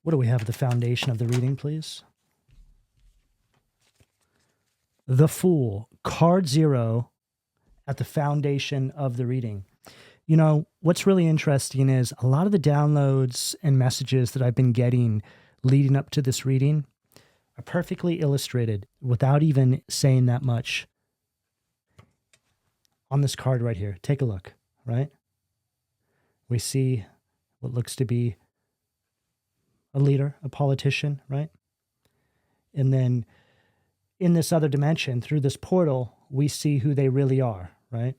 What do we have at the foundation of the reading, please? The Fool, card 0 at the foundation of the reading. You know, what's really interesting is a lot of the downloads and messages that I've been getting leading up to this reading are perfectly illustrated without even saying that much. On this card right here, take a look, right? We see what looks to be a leader, a politician, right? And then in this other dimension, through this portal, we see who they really are, right?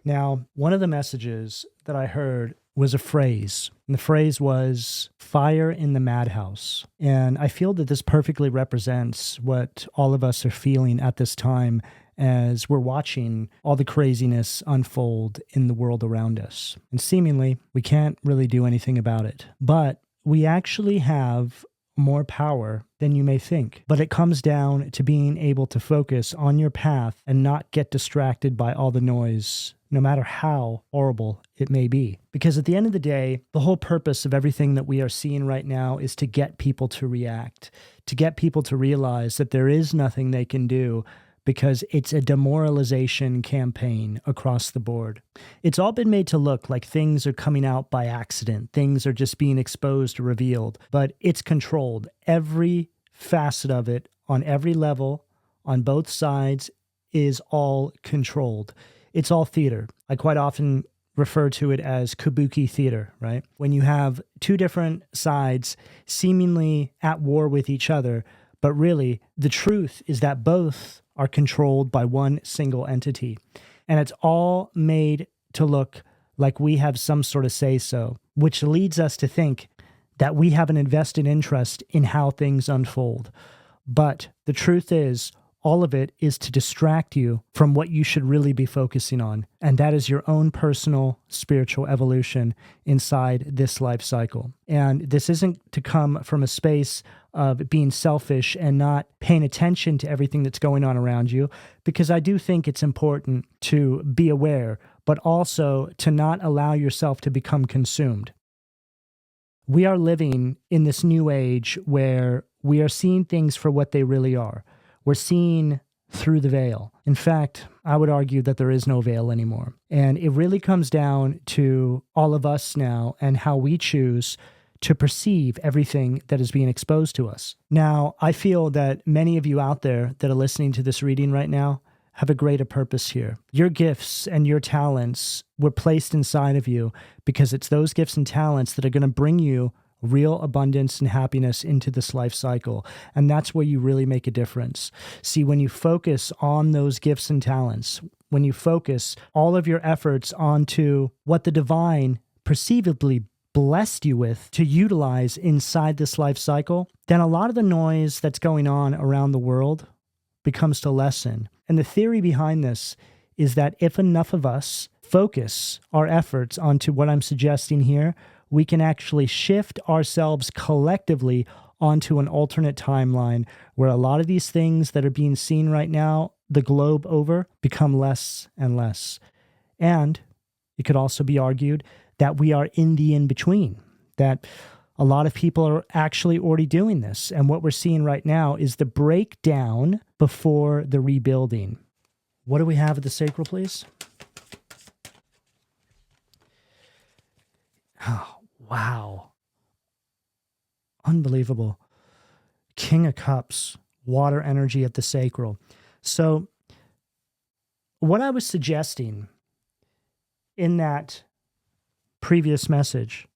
Now, one of the messages that I heard was a phrase, and the phrase was fire in the madhouse. And I feel that this perfectly represents what all of us are feeling at this time as we're watching all the craziness unfold in the world around us. And seemingly, we can't really do anything about it. But we actually have more power than you may think. But it comes down to being able to focus on your path and not get distracted by all the noise, no matter how horrible it may be. Because at the end of the day, the whole purpose of everything that we are seeing right now is to get people to react, to get people to realize that there is nothing they can do, because it's a demoralization campaign across the board. It's all been made to look like things are coming out by accident. Things are just being exposed or revealed, but it's controlled. Every facet of it, on every level, on both sides, is all controlled. It's all theater. I quite often refer to it as kabuki theater, right? When you have two different sides seemingly at war with each other, but really the truth is that both are controlled by one single entity. And it's all made to look like we have some sort of say-so, which leads us to think that we have an invested interest in how things unfold. But the truth is, all of it is to distract you from what you should really be focusing on, and that is your own personal spiritual evolution inside this life cycle. And this isn't to come from a space of being selfish and not paying attention to everything that's going on around you, because I do think it's important to be aware, but also to not allow yourself to become consumed. We are living in this new age where we are seeing things for what they really are. We're seeing through the veil. In fact, I would argue that there is no veil anymore. And it really comes down to all of us now and how we choose to perceive everything that is being exposed to us. Now, I feel that many of you out there that are listening to this reading right now have a greater purpose here. Your gifts and your talents were placed inside of you because it's those gifts and talents that are going to bring you real abundance and happiness into this life cycle. And that's where you really make a difference. See, when you focus on those gifts and talents, when you focus all of your efforts onto what the divine perceivably blessed you with to utilize inside this life cycle, then a lot of the noise that's going on around the world becomes to lessen. And the theory behind this is that if enough of us focus our efforts onto what I'm suggesting here, we can actually shift ourselves collectively onto an alternate timeline where a lot of these things that are being seen right now, the globe over, become less and less. And it could also be argued that we are in the in-between, that a lot of people are actually already doing this. And what we're seeing right now is the breakdown before the rebuilding. What do we have at the sacral, please? Oh, wow. Unbelievable. King of Cups, water energy at the sacral. So what I was suggesting in that previous message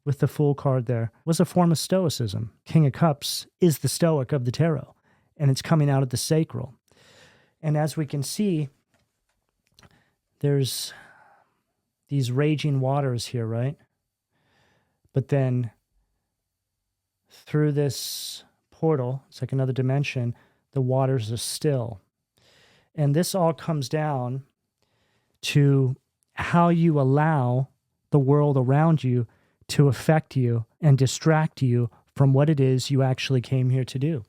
with the Fool card there was a form of stoicism. King of Cups is the stoic of the tarot, and it's coming out of the sacral. And as we can see, there's these raging waters here, right? But then through this portal, it's like another dimension, the waters are still. And this all comes down to how you allow the world around you to affect you and distract you from what it is you actually came here to do.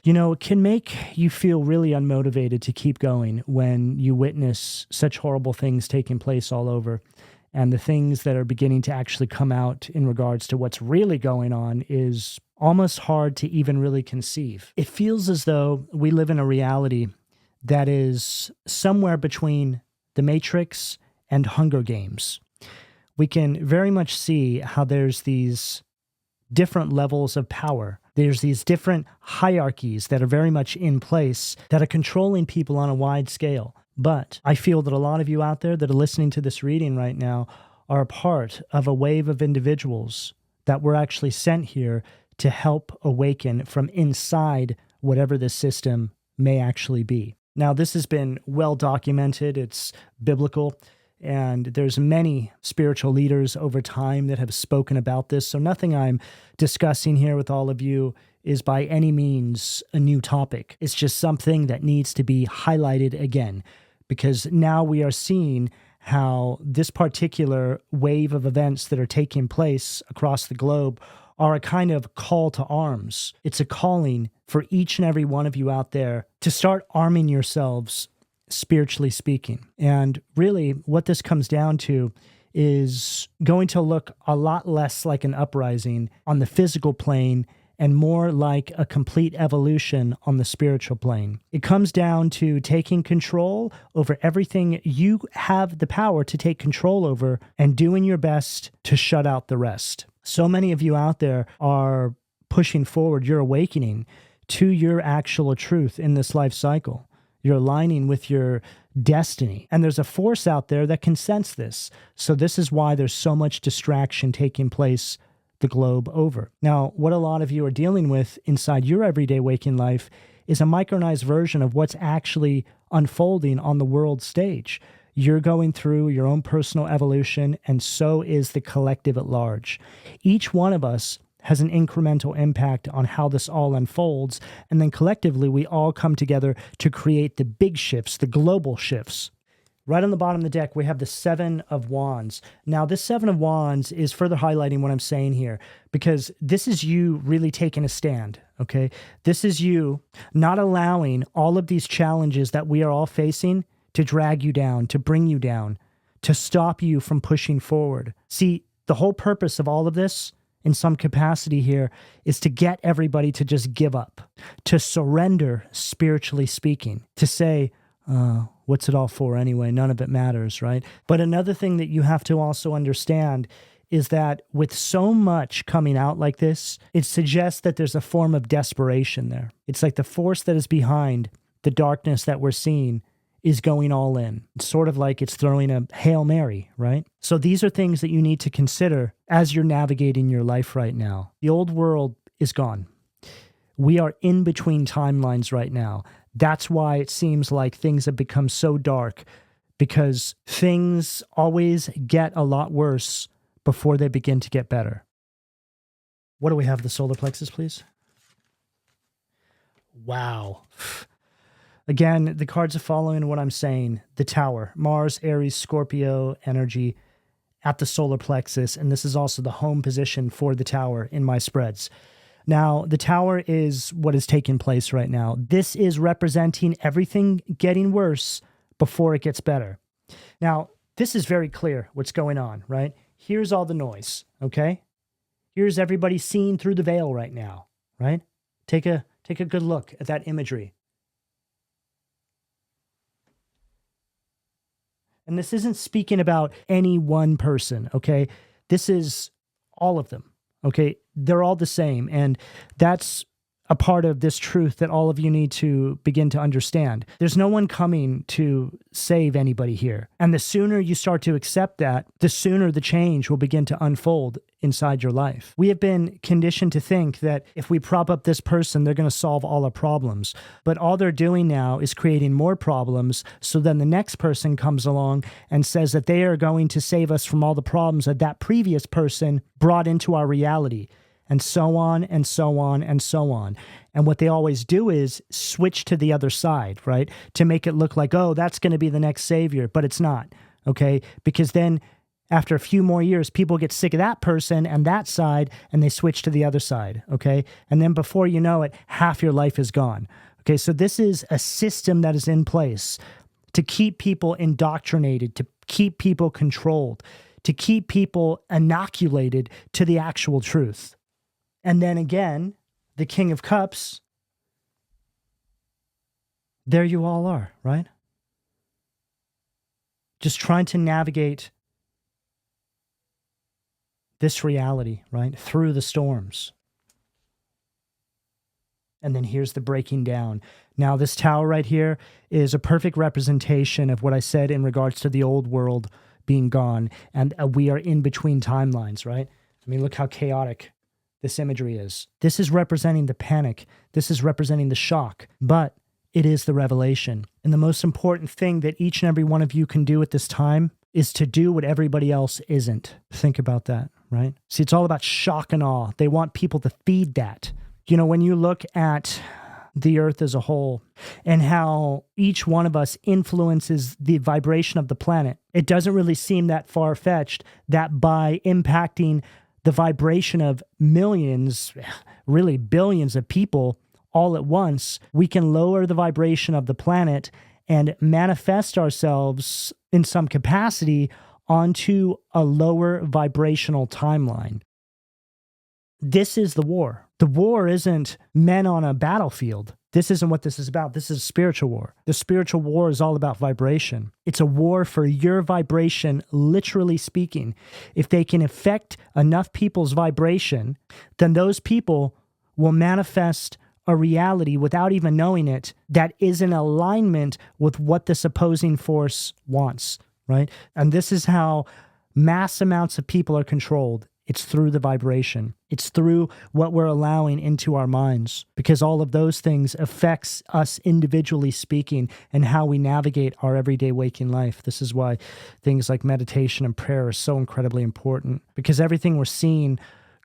You know, it can make you feel really unmotivated to keep going when you witness such horrible things taking place all over. and the things that are beginning to actually come out in regards to what's really going on is almost hard to even really conceive. It feels as though we live in a reality that is somewhere between the Matrix and Hunger Games. We can very much see how there's these different levels of power. There's these different hierarchies that are very much in place that are controlling people on a wide scale. But I feel that a lot of you out there that are listening to this reading right now are a part of a wave of individuals that were actually sent here to help awaken from inside whatever this system may actually be. Now, this has been well documented. It's biblical. And there's many spiritual leaders over time that have spoken about this. So nothing I'm discussing here with all of you is by any means a new topic. It's just something that needs to be highlighted again, because now we are seeing how this particular wave of events that are taking place across the globe are a kind of call to arms. It's a calling for each and every one of you out there to start arming yourselves, spiritually speaking. And really what this comes down to is going to look a lot less like an uprising on the physical plane and more like a complete evolution on the spiritual plane. It comes down to taking control over everything you have the power to take control over and doing your best to shut out the rest. So many of you out there are pushing forward, you're awakening to your actual truth in this life cycle. You're aligning with your destiny. And there's a force out there that can sense this. So this is why there's so much distraction taking place the globe over. Now, what a lot of you are dealing with inside your everyday waking life is a micronized version of what's actually unfolding on the world stage. You're going through your own personal evolution, and so is the collective at large. Each one of us has an incremental impact on how this all unfolds, and then collectively we all come together to create the big shifts, the global shifts. Right on the bottom of the deck, we have the Seven of Wands. Now, this Seven of Wands is further highlighting what I'm saying here, because this is you really taking a stand, okay? This is you not allowing all of these challenges that we are all facing to drag you down, to bring you down, to stop you from pushing forward. See, the whole purpose of all of this, in some capacity here, is to get everybody to just give up, to surrender, spiritually speaking, to say, what's it all for anyway? None of it matters, right? But another thing that you have to also understand is that with so much coming out like this, it suggests that there's a form of desperation there. It's like the force that is behind the darkness that we're seeing is going all in. It's sort of like it's throwing a Hail Mary, right? So these are things that you need to consider as you're navigating your life right now. The old world is gone. We are in between timelines right now. That's why it seems like things have become so dark, because things always get a lot worse before they begin to get better. What do we have? The solar plexus, please. Wow. Again, the cards are following what I'm saying. The Tower, Mars, Aries, Scorpio energy at the solar plexus. And this is also the home position for the Tower in my spreads. Now, the Tower is what is taking place right now. This is representing everything getting worse before it gets better. Now, this is very clear what's going on, right? Here's all the noise, okay? Here's everybody seeing through the veil right now, right? Take a good look at that imagery. And this isn't speaking about any one person, okay? This is all of them, okay? They're all the same. And that's a part of this truth that all of you need to begin to understand. There's no one coming to save anybody here. And the sooner you start to accept that, the sooner the change will begin to unfold inside your life. We have been conditioned to think that if we prop up this person, they're going to solve all our problems. But all they're doing now is creating more problems. So then the next person comes along and says that they are going to save us from all the problems that that previous person brought into our reality. And so on and so on and so on. And what they always do is switch to the other side, right? To make it look like, oh, that's going to be the next savior, but it's not, okay? Because then after a few more years, people get sick of that person and that side, and they switch to the other side, okay? And then before you know it, half your life is gone, okay? So this is a system that is in place to keep people indoctrinated, to keep people controlled, to keep people inoculated to the actual truth. And then again, the King of Cups, there you all are, right? Just trying to navigate this reality, right? Through the storms. And then here's the breaking down. Now, this tower right here is a perfect representation of what I said in regards to the old world being gone. And we are in between timelines, right? I mean, look how chaotic this imagery is. This is representing the panic. This is representing the shock. But it is the revelation. And the most important thing that each and every one of you can do at this time is to do what everybody else isn't. Think about that, right? See, it's all about shock and awe. They want people to feed that. You know, when you look at the earth as a whole and how each one of us influences the vibration of the planet, it doesn't really seem that far-fetched that by impacting the vibration of millions, really billions of people all at once, we can lower the vibration of the planet and manifest ourselves in some capacity onto a lower vibrational timeline. This is the war. The war isn't men on a battlefield. This isn't what this is about. This is a spiritual war. The spiritual war is all about vibration. It's a war for your vibration, literally speaking. If they can affect enough people's vibration, then those people will manifest a reality without even knowing it that is in alignment with what this opposing force wants, right? And this is how mass amounts of people are controlled. It's through the vibration. It's through what we're allowing into our minds, because all of those things affects us individually speaking and how we navigate our everyday waking life. This is why things like meditation and prayer are so incredibly important, because everything we're seeing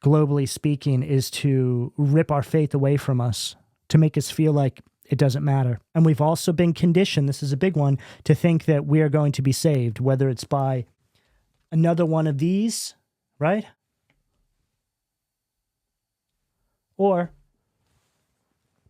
globally speaking is to rip our faith away from us, to make us feel like it doesn't matter. And we've also been conditioned, this is a big one, to think that we are going to be saved, whether it's by another one of these, right? Or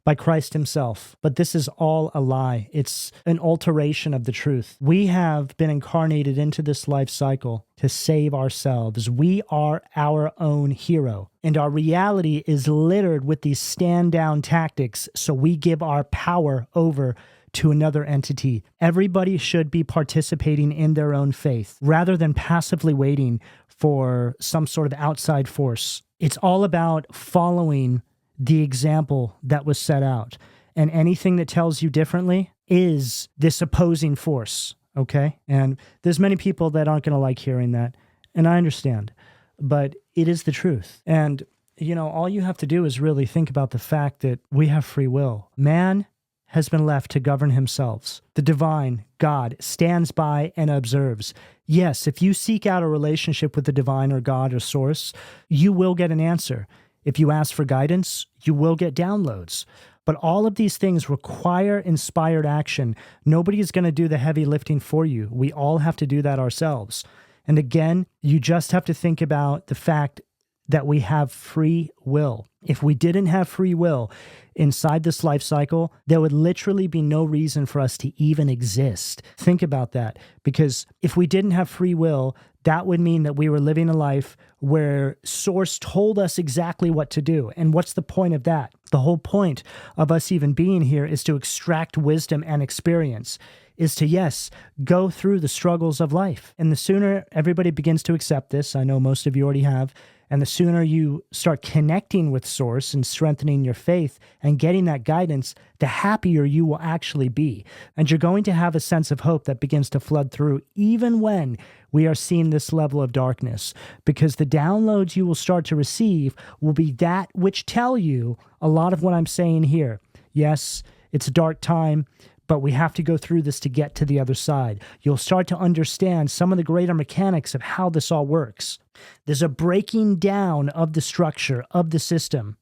by Christ himself. But this is all a lie. It's an alteration of the truth. We have been incarnated into this life cycle to save ourselves. We are our own hero. And our reality is littered with these stand-down tactics, so we give our power over to another entity. Everybody should be participating in their own faith rather than passively waiting for some sort of outside force. It's all about following the example that was set out. And anything that tells you differently is this opposing force, okay? And there's many people that aren't going to like hearing that, and I understand, but it is the truth. And, you know, all you have to do is really think about the fact that we have free will. Man has been left to govern himself. The divine, God, stands by and observes. Yes, if you seek out a relationship with the divine or God or source, you will get an answer. If you ask for guidance, you will get downloads. But all of these things require inspired action. Nobody is going to do the heavy lifting for you. We all have to do that ourselves. And again, you just have to think about the fact that we have free will. If we didn't have free will inside this life cycle, there would literally be no reason for us to even exist. Think about that, because if we didn't have free will, that would mean that we were living a life where Source told us exactly what to do. And what's the point of that? The whole point of us even being here is to extract wisdom and experience, is to, yes, go through the struggles of life. And the sooner everybody begins to accept this, I know most of you already have, and the sooner you start connecting with Source and strengthening your faith and getting that guidance, the happier you will actually be. And you're going to have a sense of hope that begins to flood through even when we are seeing this level of darkness, because the downloads you will start to receive will be that which tell you a lot of what I'm saying here. Yes, it's a dark time, but we have to go through this to get to the other side. You'll start to understand some of the greater mechanics of how this all works. There's a breaking down of the structure of the system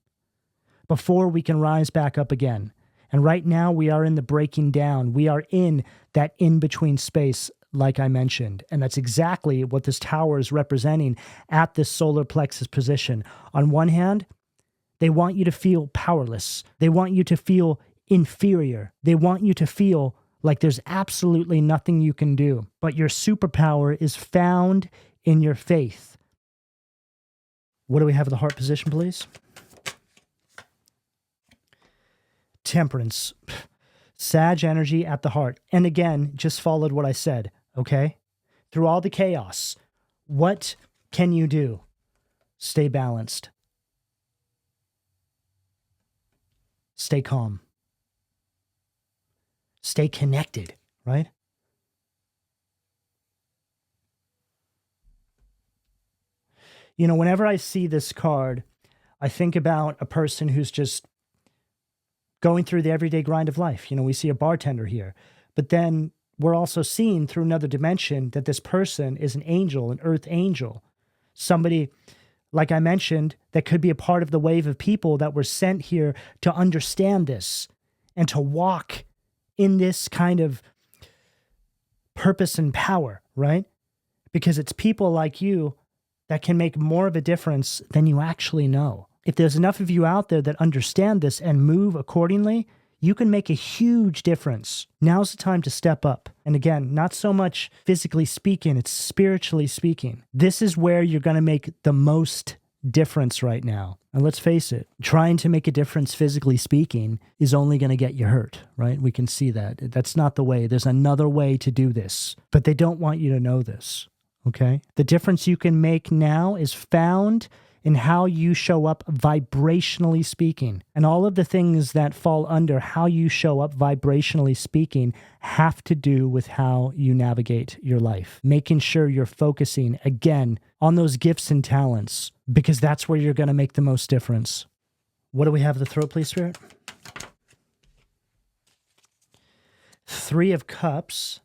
before we can rise back up again. And right now we are in the breaking down. We are in that in-between space, like I mentioned. And that's exactly what this tower is representing at this solar plexus position. On one hand, they want you to feel powerless. They want you to feel inferior. They want you to feel like there's absolutely nothing you can do. But your superpower is found in your faith. What do we have at the heart position, please? Temperance. Sag energy at the heart. And again, just followed what I said, okay? Through all the chaos, what can you do? Stay balanced. Stay calm. Stay connected, right? You know, whenever I see this card, I think about a person who's just going through the everyday grind of life. You know, we see a bartender here, but then we're also seeing through another dimension that this person is an angel, an earth angel, somebody, like I mentioned, that could be a part of the wave of people that were sent here to understand this and to walk in this kind of purpose and power, right? Because it's people like you that can make more of a difference than you actually know. If there's enough of you out there that understand this and move accordingly, you can make a huge difference. Now's the time to step up. And again, not so much physically speaking, it's spiritually speaking. This is where you're going to make the most difference right now. And let's face it, trying to make a difference physically speaking is only going to get you hurt, right? We can see that. That's not the way. There's another way to do this, but they don't want you to know this, okay? The difference you can make now is found in how you show up vibrationally speaking. And all of the things that fall under how you show up vibrationally speaking have to do with how you navigate your life. Making sure you're focusing, again, on those gifts and talents, because that's where you're going to make the most difference. What do we have at the throat, please, Spirit? Three of Cups,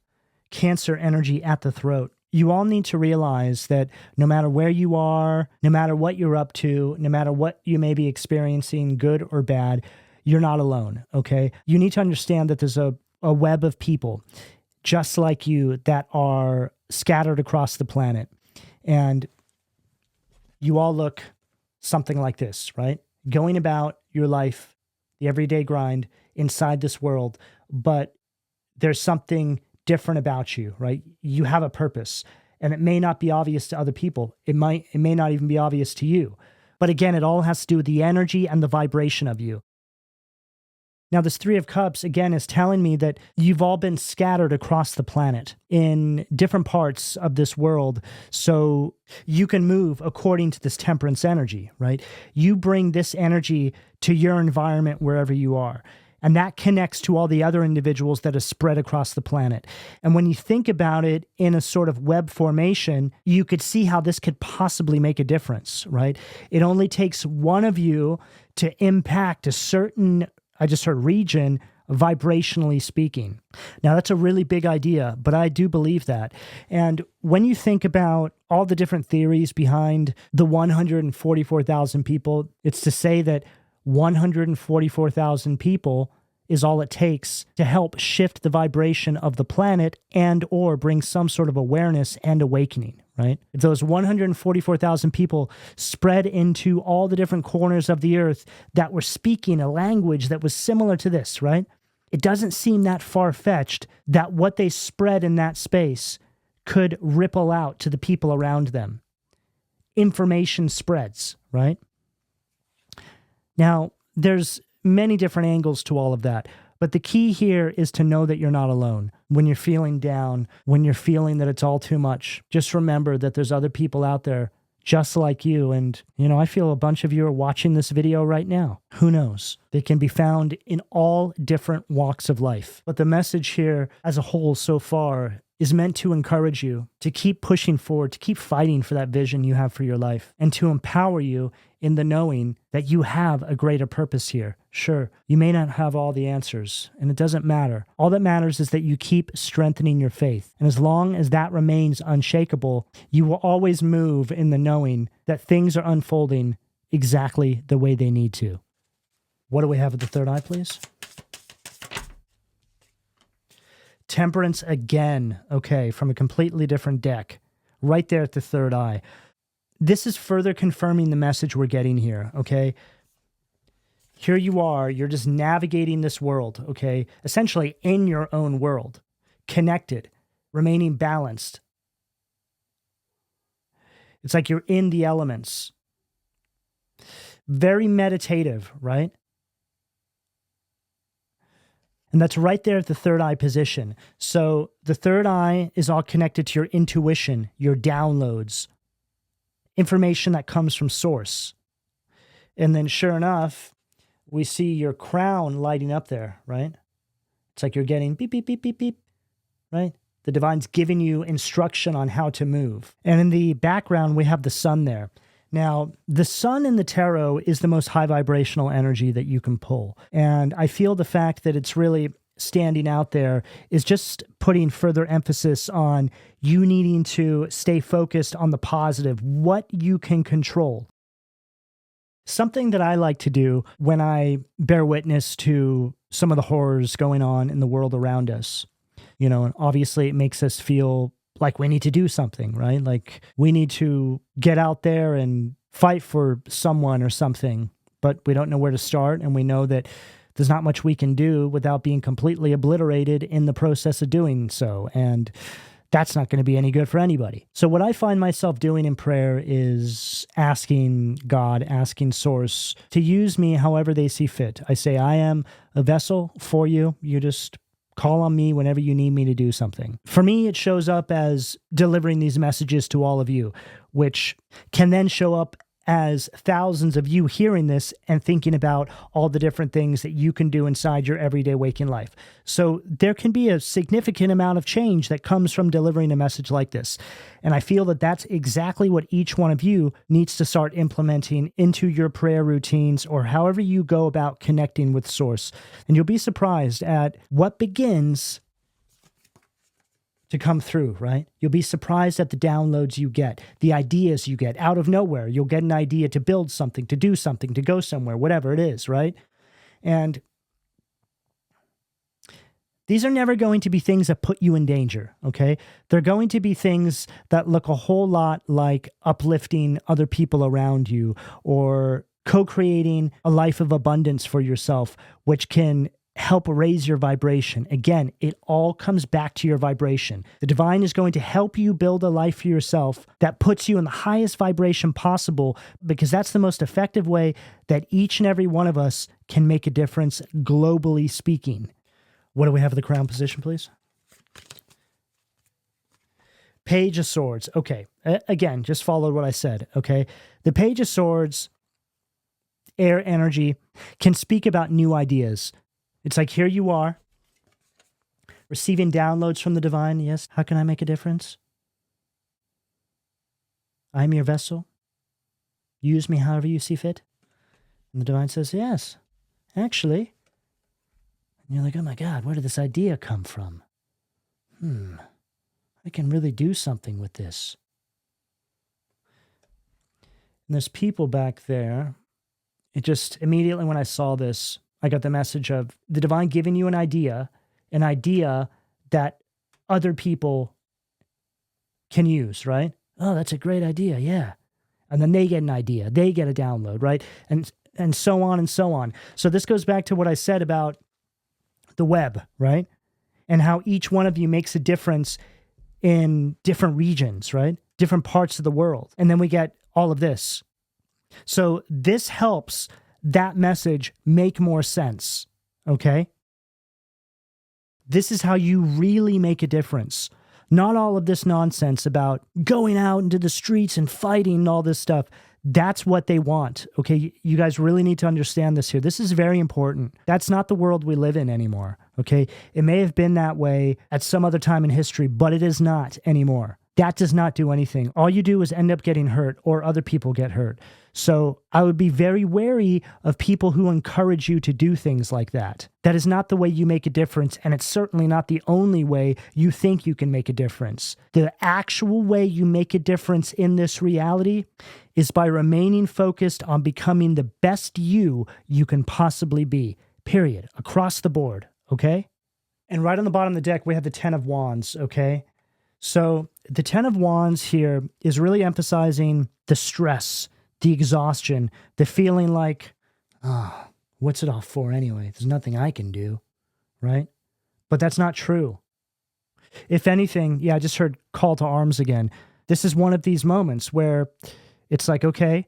Cancer energy at the throat. You all need to realize that no matter where you are, no matter what you're up to, no matter what you may be experiencing, good or bad, you're not alone, okay? You need to understand that there's a web of people just like you that are scattered across the planet. And you all look something like this, right? Going about your life, the everyday grind inside this world, but there's something different about you, right? You have a purpose, and it may not be obvious to other people. It may not even be obvious to you. But again, it all has to do with the energy and the vibration of you. Now, this Three of Cups, again, is telling me that you've all been scattered across the planet in different parts of this world, so you can move according to this temperance energy, right? You bring this energy to your environment wherever you are. And that connects to all the other individuals that are spread across the planet. And when you think about it in a sort of web formation, you could see how this could possibly make a difference, right? It only takes one of you to impact a certain, I just heard region, vibrationally speaking. Now, that's a really big idea, but I do believe that. And when you think about all the different theories behind the 144,000 people, it's to say that 144,000 people is all it takes to help shift the vibration of the planet and or bring some sort of awareness and awakening, right? If those 144,000 people spread into all the different corners of the earth that were speaking a language that was similar to this, right? It doesn't seem that far-fetched that what they spread in that space could ripple out to the people around them. Information spreads, right? Now, there's many different angles to all of that, but the key here is to know that you're not alone. When you're feeling down, when you're feeling that it's all too much, just remember that there's other people out there just like you. And, you know, I feel a bunch of you are watching this video right now. Who knows? They can be found in all different walks of life. But the message here as a whole so far is meant to encourage you to keep pushing forward, to keep fighting for that vision you have for your life, and to empower you in the knowing that you have a greater purpose here. Sure, you may not have all the answers, and it doesn't matter. All that matters is that you keep strengthening your faith. And as long as that remains unshakable, you will always move in the knowing that things are unfolding exactly the way they need to. What do we have at the third eye, please? Temperance again, okay, from a completely different deck, right there at the third eye. This is further confirming the message we're getting here, okay? Here you are, you're just navigating this world, okay? Essentially in your own world, connected, remaining balanced. It's like you're in the elements. Very meditative, right? And that's right there at the third eye position. So the third eye is all connected to your intuition, your downloads, information that comes from source. And then sure enough, we see your crown lighting up there, right? It's like you're getting beep, beep, beep, beep, beep, right? The divine's giving you instruction on how to move. And in the background, we have the sun there. Now, the sun in the tarot is the most high vibrational energy that you can pull. And I feel the fact that it's really standing out there is just putting further emphasis on you needing to stay focused on the positive, what you can control. Something that I like to do when I bear witness to some of the horrors going on in the world around us, and obviously it makes us feel like we need to do something, right? Like we need to get out there and fight for someone or something, but we don't know where to start. And we know that there's not much we can do without being completely obliterated in the process of doing so. And that's not going to be any good for anybody. So what I find myself doing in prayer is asking God, asking Source to use me however they see fit. I say, I am a vessel for you. You just call on me whenever you need me to do something. For me, it shows up as delivering these messages to all of you, which can then show up as thousands of you hearing this and thinking about all the different things that you can do inside your everyday waking life. So there can be a significant amount of change that comes from delivering a message like this. And I feel that that's exactly what each one of you needs to start implementing into your prayer routines or however you go about connecting with Source. And you'll be surprised at what begins to come through, right? You'll be surprised at the downloads you get, the ideas you get out of nowhere. You'll get an idea to build something, to do something, to go somewhere, whatever it is, right? And these are never going to be things that put you in danger, okay? They're going to be things that look a whole lot like uplifting other people around you or co-creating a life of abundance for yourself, which can help raise your vibration. Again, it all comes back to your vibration. The divine is going to help you build a life for yourself that puts you in the highest vibration possible, because that's the most effective way that each and every one of us can make a difference, globally speaking. What do we have in the crown position, please? Page of Swords. Okay. Again, just follow what I said, okay? The Page of Swords, air energy, can speak about new ideas. It's like, here you are, receiving downloads from the divine. Yes, how can I make a difference? I'm your vessel. Use me however you see fit. And the divine says, yes, actually. And you're like, oh my God, where did this idea come from? I can really do something with this. And there's people back there. It just, immediately when I saw this, I got the message of the divine giving you an idea that other people can use, right? Oh, that's a great idea, yeah. And then they get an idea, they get a download, right? And so on and so on. So this goes back to what I said about the web, right? And how each one of you makes a difference in different regions, right? Different parts of the world. And then we get all of this. So this helps that message make more sense, okay? This is how you really make a difference. Not all of this nonsense about going out into the streets and fighting and all this stuff. That's what they want, okay? You guys really need to understand this here. This is very important. That's not the world we live in anymore, okay? It may have been that way at some other time in history, but it is not anymore. That does not do anything. All you do is end up getting hurt, or other people get hurt. So I would be very wary of people who encourage you to do things like that. That is not the way you make a difference, and it's certainly not the only way you think you can make a difference. The actual way you make a difference in this reality is by remaining focused on becoming the best you can possibly be, period, across the board, okay? And right on the bottom of the deck, we have the Ten of Wands, okay? So the Ten of Wands here is really emphasizing the stress, the exhaustion, the feeling like, oh, what's it all for anyway? There's nothing I can do, right? But that's not true. If anything, yeah, I just heard call to arms again. this is one of these moments where it's like, okay,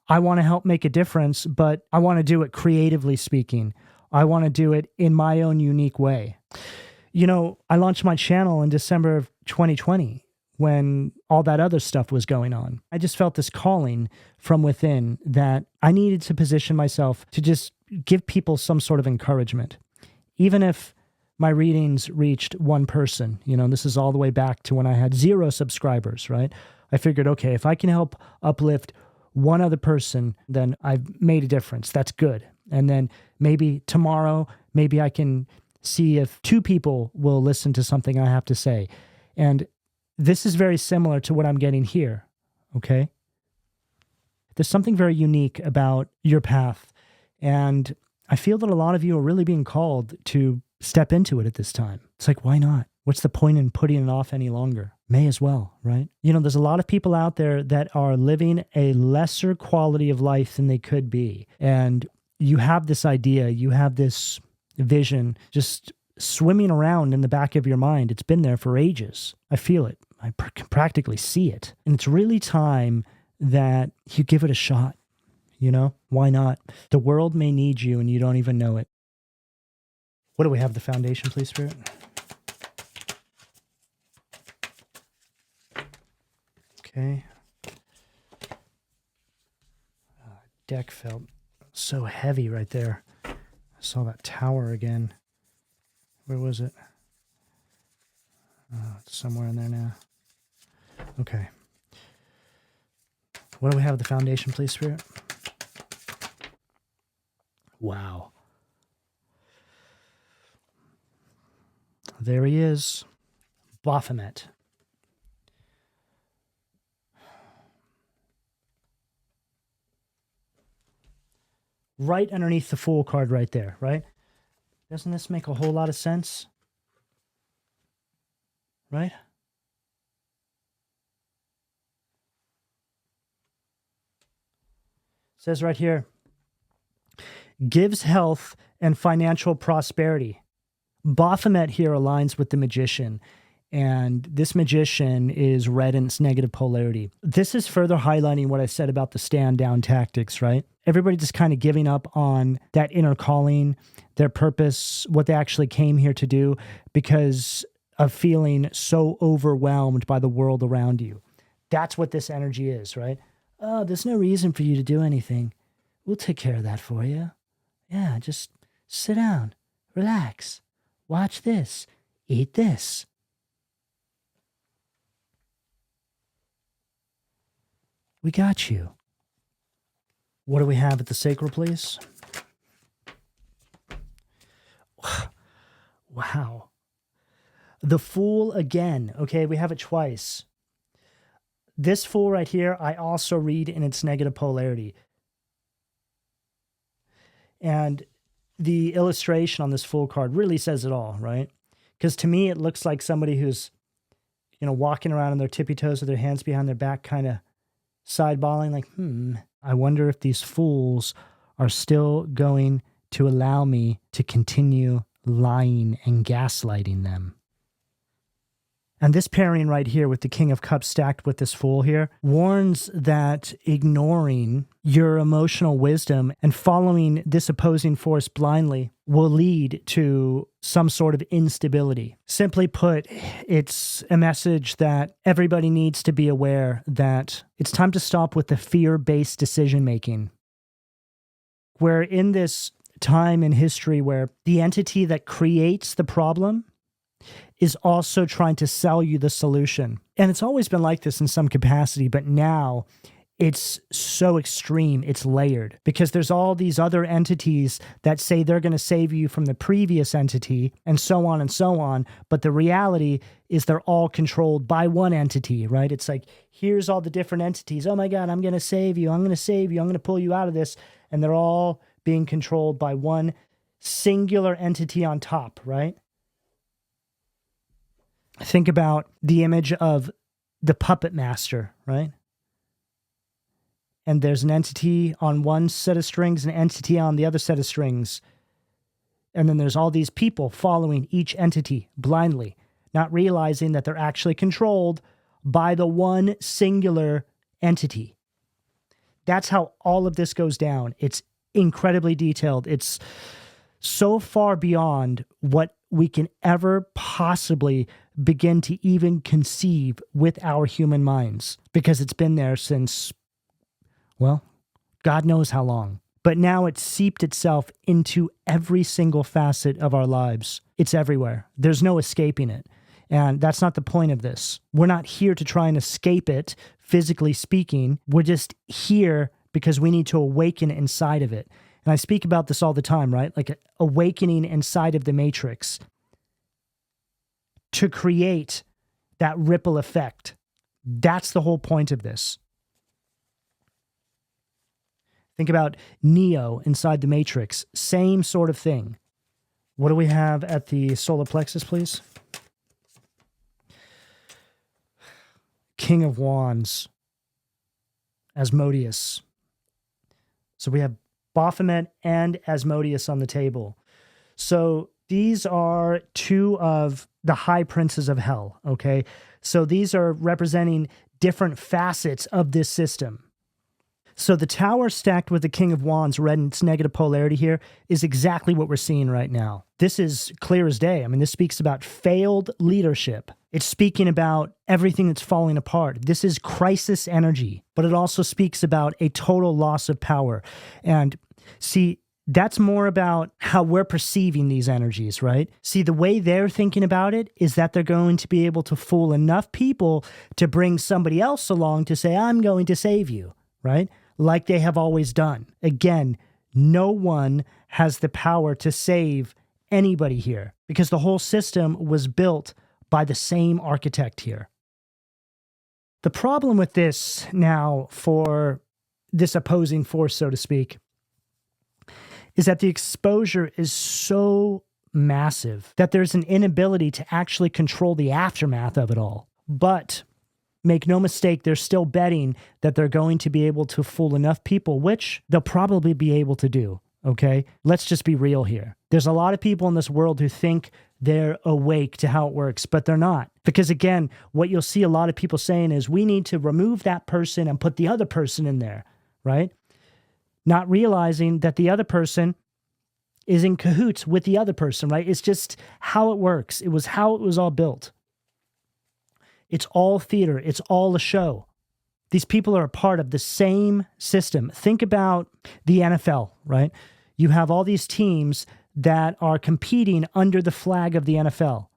I want to help make a difference, but I want to do it creatively speaking. I want to do it in my own unique way. You know, I launched my channel in December of 2020 when all that other stuff was going on. I just felt this calling from within that I needed to position myself to just give people some sort of encouragement. Even if my readings reached one person, you know, this is all the way back to when I had 0 subscribers, right? I figured, okay, if I can help uplift one other person, then I've made a difference. That's good. And then maybe tomorrow, maybe I can see if 2 people will listen to something I have to say. And this is very similar to what I'm getting here, okay? There's something very unique about your path. And I feel that a lot of you are really being called to step into it at this time. It's like, why not? What's the point in putting it off any longer? May as well, right? You know, there's a lot of people out there that are living a lesser quality of life than they could be. And you have this idea, you have this vision just swimming around in the back of your mind. It's been there for ages. I feel it. I can practically see it. And it's really time that you give it a shot. You know, why not? The world may need you and you don't even know it. What do we have? The foundation, please, Spirit? Okay. Deck felt so heavy right there. I saw that tower again. Where was it? It's somewhere in there now. Okay. What do we have? The foundation, please, Spirit? Wow. There he is. Baphomet. Right underneath the Fool card right there, right? Doesn't this make a whole lot of sense? Right? It says right here, gives health and financial prosperity. Baphomet here aligns with the magician, and this magician is red in its negative polarity. This is further highlighting what I said about the stand down tactics, right? Everybody just kind of giving up on that inner calling, their purpose, what they actually came here to do because of feeling so overwhelmed by the world around you. That's what this energy is, right? Oh, there's no reason for you to do anything. We'll take care of that for you. Yeah, just sit down, relax, watch this, eat this. We got you. What do we have at the sacral, please? Wow. The Fool again. Okay, we have it twice. This Fool right here, I also read in its negative polarity. And the illustration on this Fool card really says it all, right? Because to me, it looks like somebody who's, you know, walking around on their tippy toes with their hands behind their back, kind of sideballing, like, I wonder if these fools are still going to allow me to continue lying and gaslighting them. And this pairing right here with the King of Cups stacked with this Fool here warns that ignoring your emotional wisdom and following this opposing force blindly will lead to some sort of instability. Simply put, it's a message that everybody needs to be aware that it's time to stop with the fear-based decision-making. We're in this time in history where the entity that creates the problem is also trying to sell you the solution. And it's always been like this in some capacity, but now it's so extreme, it's layered, because there's all these other entities that say they're going to save you from the previous entity, and so on and so on. But the reality is they're all controlled by one entity, right? It's like, here's all the different entities. Oh my God, I'm going to save you. I'm going to save you. I'm going to pull you out of this. And they're all being controlled by one singular entity on top, right? Think about the image of the puppet master, right? And there's an entity on one set of strings, an entity on the other set of strings. And then there's all these people following each entity blindly, not realizing that they're actually controlled by the one singular entity. That's how all of this goes down. It's incredibly detailed. It's so far beyond what we can ever possibly begin to even conceive with our human minds, because it's been there since, well, God knows how long. But now it's seeped itself into every single facet of our lives. It's everywhere. There's no escaping it. And that's not the point of this. We're not here to try and escape it, physically speaking. We're just here because we need to awaken inside of it. And I speak about this all the time, right? Like awakening inside of the matrix to create that ripple effect. That's the whole point of this. Think about Neo inside the matrix. Same sort of thing. What do we have at the solar plexus, please? King of Wands, Asmodeus. So we have Baphomet and Asmodeus on the table. So these are two of the high princes of hell, okay? So these are representing different facets of this system. So the tower stacked with the King of Wands, red in its negative polarity here, is exactly what we're seeing right now. This is clear as day. I mean, this speaks about failed leadership. It's speaking about everything that's falling apart. This is crisis energy, but it also speaks about a total loss of power. And see, that's more about how we're perceiving these energies, right? See, the way they're thinking about it is that they're going to be able to fool enough people to bring somebody else along to say, I'm going to save you, right? Like they have always done. Again, no one has the power to save anybody here because the whole system was built by the same architect here. The problem with this now for this opposing force, so to speak, is that the exposure is so massive that there's an inability to actually control the aftermath of it all. But make no mistake, they're still betting that they're going to be able to fool enough people, which they'll probably be able to do, okay? Let's just be real here. There's a lot of people in this world who think they're awake to how it works, but they're not. Because again, what you'll see a lot of people saying is, we need to remove that person and put the other person in there, right? Not realizing that the other person is in cahoots with the other person, right? It's just how it works. It was how it was all built. It's all theater. It's all a show. These people are a part of the same system. Think about the NFL, right? You have all these teams that are competing under the flag of the NFL.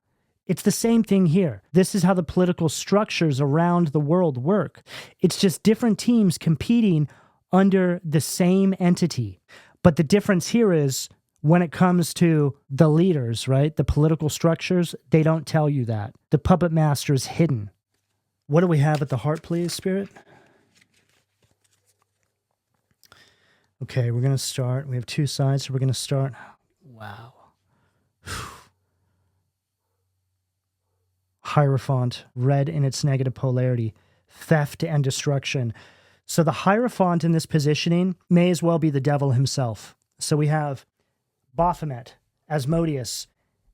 It's the same thing here. This is how the political structures around the world work. It's just different teams competing under the same entity. But the difference here is when it comes to the leaders, right? The political structures, they don't tell you that. The puppet master is hidden. What do we have at the heart, please, Spirit? Okay, we're going to start. We have two sides, so we're going to start. Wow. Hierophant, red in its negative polarity, theft and destruction. So the Hierophant in this positioning may as well be the devil himself. So we have Baphomet, Asmodeus,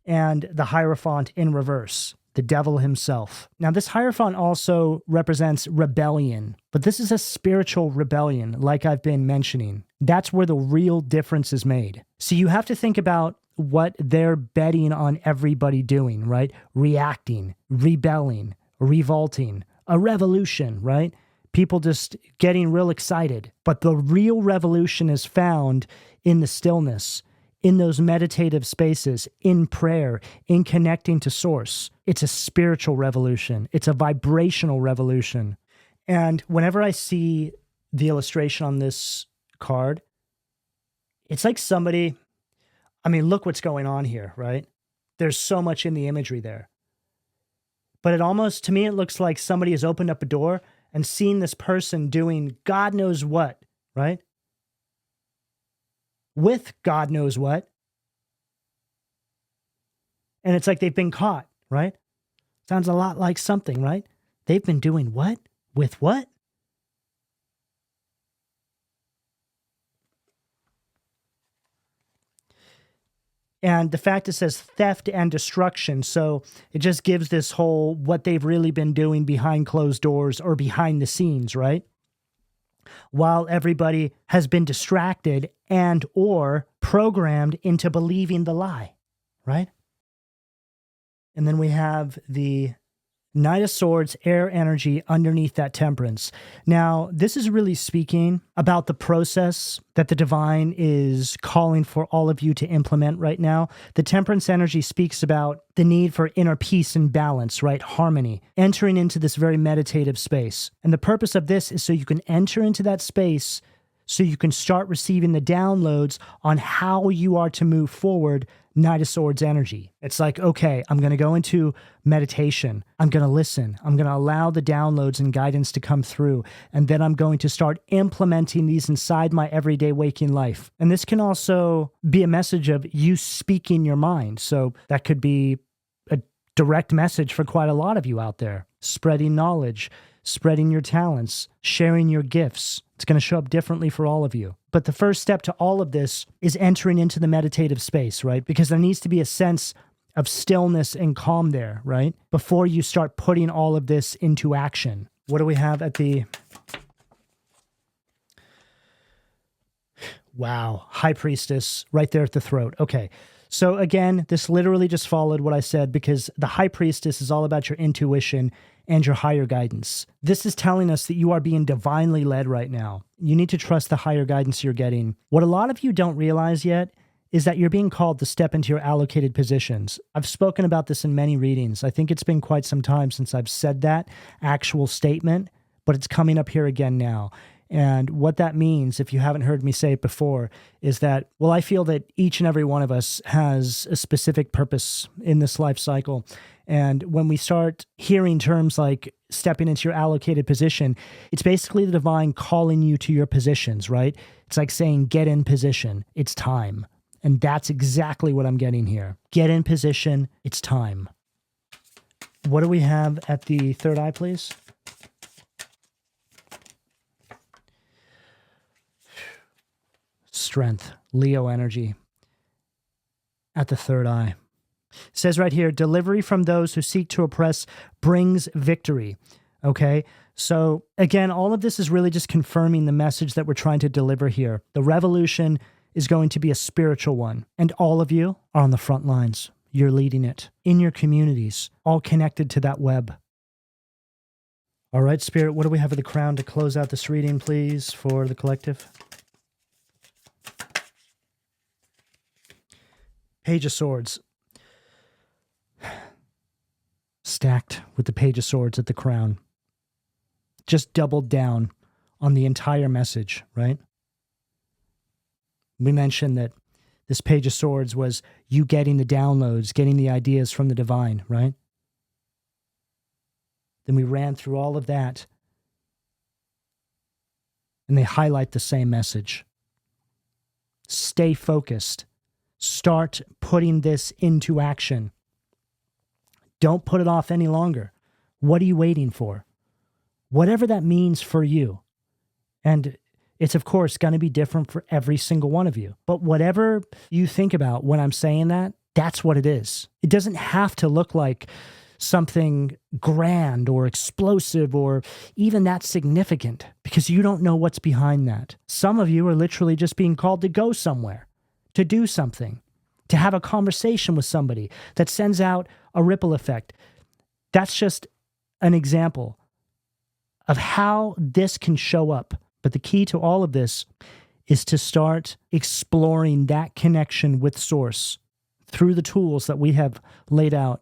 and the Hierophant in reverse, the devil himself. Now, this Hierophant also represents rebellion, but this is a spiritual rebellion, like I've been mentioning. That's where the real difference is made. So you have to think about what they're betting on everybody doing, right? Reacting, rebelling, revolting, a revolution, right? People just getting real excited. But the real revolution is found in the stillness, in those meditative spaces, in prayer, in connecting to source. It's a spiritual revolution. It's a vibrational revolution. And whenever I see the illustration on this card, it's like somebody, I mean, look what's going on here, right? There's so much in the imagery there. But it almost, to me, it looks like somebody has opened up a door and seen this person doing God knows what, right? With God knows what. And it's like they've been caught, right? Sounds a lot like something, right? They've been doing what? With what? And the fact it says theft and destruction, so it just gives this whole what they've really been doing behind closed doors or behind the scenes, right? While everybody has been distracted and or programmed into believing the lie, right? And then we have the Knight of Swords, air energy underneath that Temperance. Now, this is really speaking about the process that the divine is calling for all of you to implement right now. The Temperance energy speaks about the need for inner peace and balance, right? Harmony, entering into this very meditative space. And the purpose of this is so you can enter into that space so you can start receiving the downloads on how you are to move forward. Knight of Swords energy. It's like, okay, I'm going to go into meditation. I'm going to listen. I'm going to allow the downloads and guidance to come through. And then I'm going to start implementing these inside my everyday waking life. And this can also be a message of you speaking your mind. So that could be a direct message for quite a lot of you out there. Spreading knowledge, spreading your talents, sharing your gifts. It's going to show up differently for all of you. But the first step to all of this is entering into the meditative space, right? Because there needs to be a sense of stillness and calm there, right? Before you start putting all of this into action. What do we have at the... Wow, High Priestess right there at the throat. Okay. So again, this literally just followed what I said because the High Priestess is all about your intuition and your higher guidance. This is telling us that you are being divinely led right now. You need to trust the higher guidance you're getting. What a lot of you don't realize yet is that you're being called to step into your allocated positions. I've spoken about this in many readings. I think it's been quite some time since I've said that actual statement, but it's coming up here again now. And what that means, if you haven't heard me say it before, is that, well, I feel that each and every one of us has a specific purpose in this life cycle. And when we start hearing terms like stepping into your allocated position, it's basically the divine calling you to your positions, right? It's like saying, get in position. It's time. And that's exactly what I'm getting here. Get in position. It's time. What do we have at the third eye, please? Strength, Leo energy at the third eye. It says right here, delivery from those who seek to oppress brings victory. Okay, so again, all of this is really just confirming the message that we're trying to deliver here. The revolution is going to be a spiritual one, and all of you are on the front lines. You're leading it in your communities, all connected to that web. All right, Spirit, what do we have at the crown to close out this reading, please, for the collective? Page of Swords. Stacked with the Page of Swords at the crown. Just doubled down on the entire message, right? We mentioned that this Page of Swords was you getting the downloads, getting the ideas from the divine, right? Then we ran through all of that, and they highlight the same message. Stay focused. Start putting this into action. Don't put it off any longer. What are you waiting for? Whatever that means for you. And it's, of course, going to be different for every single one of you. But whatever you think about when I'm saying that, that's what it is. It doesn't have to look like something grand or explosive or even that significant, because you don't know what's behind that. Some of you are literally just being called to go somewhere, to do something, to have a conversation with somebody that sends out a ripple effect. That's just an example of how this can show up. But the key to all of this is to start exploring that connection with Source through the tools that we have laid out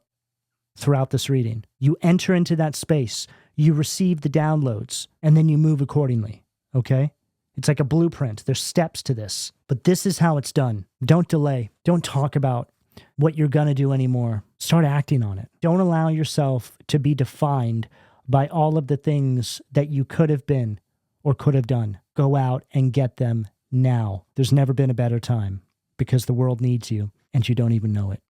throughout this reading. You enter into that space, you receive the downloads, and then you move accordingly, okay? It's like a blueprint. There's steps to this, but this is how it's done. Don't delay. Don't talk about what you're going to do anymore. Start acting on it. Don't allow yourself to be defined by all of the things that you could have been or could have done. Go out and get them now. There's never been a better time because the world needs you and you don't even know it.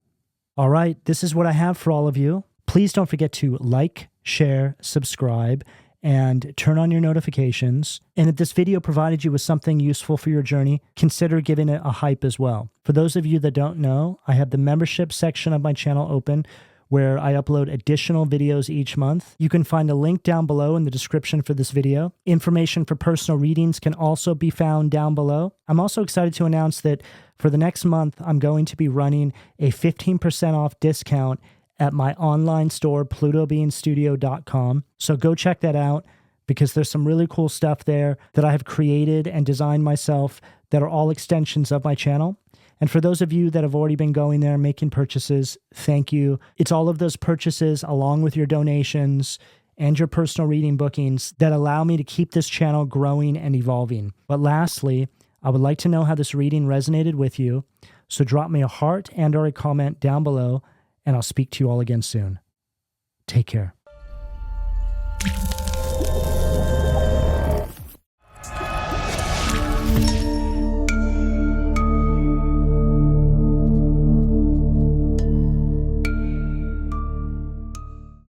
All right, this is what I have for all of you. Please don't forget to like, share, subscribe, and turn on your notifications. And if this video provided you with something useful for your journey, consider giving it a hype as well. For those of you that don't know, I have the membership section of my channel open where I upload additional videos each month. You can find a link down below in the description for this video. Information for personal readings can also be found down below. I'm also excited to announce that for the next month, I'm going to be running a 15% off discount at my online store, PLUTOBEANstudio.com. So go check that out because there's some really cool stuff there that I have created and designed myself that are all extensions of my channel. And for those of you that have already been going there making purchases, thank you. It's all of those purchases along with your donations and your personal reading bookings that allow me to keep this channel growing and evolving. But lastly, I would like to know how this reading resonated with you. So drop me a heart and or a comment down below, and I'll speak to you all again soon. Take care.